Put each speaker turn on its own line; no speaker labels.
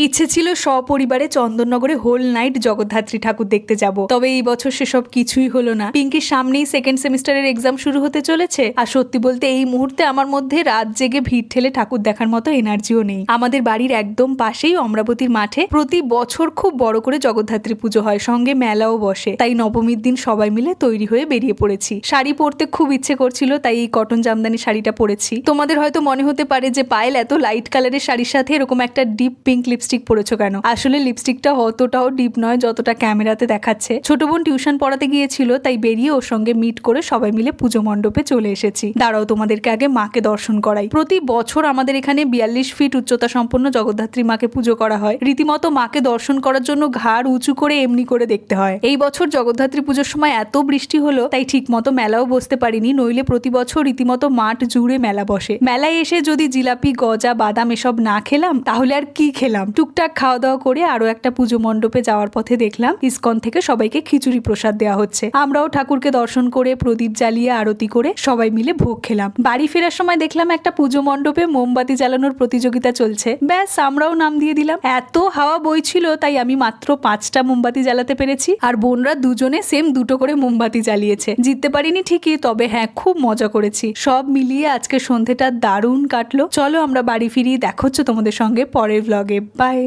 ইচ্ছে ছিল সপরিবারে চন্দননগরে হোল নাইট জগদ্ধাত্রী ঠাকুর দেখতে যাব, তবে এই বছর সেসব কিছুই হলো না। পিঙ্কির সামনেই সেকেন্ড সেমিস্টারের এক্সাম শুরু হতে চলেছে, আর সত্যি বলতে এই মুহূর্তে আমার মধ্যে রাত জেগে ভিড় ঠেলে ঠাকুর দেখার মতো এনার্জিও নেই। আমাদের বাড়ির একদম পাশেই অমরাবতীর মাঠে প্রতি বছর খুব বড় করে জগদ্ধাত্রী পুজো হয়, সঙ্গে মেলাও বসে। তাই নবমীর দিন সবাই মিলে তৈরি হয়ে বেরিয়ে পড়েছি। শাড়ি পরতে খুব ইচ্ছে করছিল, তাই এই কটন জামদানি শাড়িটা পরেছি। তোমাদের হয়তো মনে হতে পারে যে পায়েল এত লাইট কালারের শাড়ির সাথে এরকম একটা ডিপ পিঙ্ক লিপস্টিক পরেছো কেন? আসলে লিপস্টিকটা অতটাও ডিপ নয় যতটা ক্যামেরাতে দেখাচ্ছে। ছোট বোন টিউশন পড়াতে গিয়েছিল, তাই বেরিয়ে ওর সঙ্গে মিট করে সবাই মিলে পুজো মণ্ডপে চলে এসেছি। দাঁড়াও তোমাদেরকে আগে মাকে দর্শন করাই। প্রতি বছর আমাদের এখানে 42 ফিট উচ্চতা সম্পন্ন জগদ্ধাত্রী মাকে পুজো করা হয়। রীতিমতো মাকে দর্শন করার জন্য ঘাড় উঁচু করে এমনি করে দেখতে হয়। এই বছর জগদ্ধাত্রী পুজোর সময় এত বৃষ্টি হলো, তাই ঠিক মতো মেলাও বসতে পারিনি, নইলে প্রতি বছর রীতিমতো মাঠ জুড়ে মেলা বসে। মেলায় এসে যদি জিলাপি, গজা, বাদাম এসব না খেলাম তাহলে আর কি খেলাম। টুকটাক খাওয়া দাওয়া করে আরো একটা পুজো মণ্ডপে যাওয়ার পথে দেখলাম ইসকন থেকে সবাইকে খিচুড়ি প্রসাদ দেওয়া হচ্ছে। আমরাও ঠাকুরকে দর্শন করে প্রদীপ জ্বালিয়ে আরতি করে সবাই মিলে ভোগ খেলাম। বাড়ি ফেরার সময় দেখলাম একটা পুজো মণ্ডপে মোমবাতি জ্বালানোর প্রতিযোগিতা চলছে, ব্যাস আমরাও নাম দিয়ে দিলাম। এত হাওয়া বইছিল তাই আমি মাত্র 5টা মোমবাতি জ্বালাতে পেরেছি, আর বোনরা দুজনে সেম 2টো করে মোমবাতি জ্বালিয়েছে। জিততে পারিনি ঠিকই, তবে হ্যাঁ খুব মজা করেছি। সব মিলিয়ে আজকে সন্ধেটা দারুণ কাটলো। চলো আমরা বাড়ি ফিরি, দেখা হচ্ছে তোমাদের সঙ্গে পরের ব্লগে। বাই।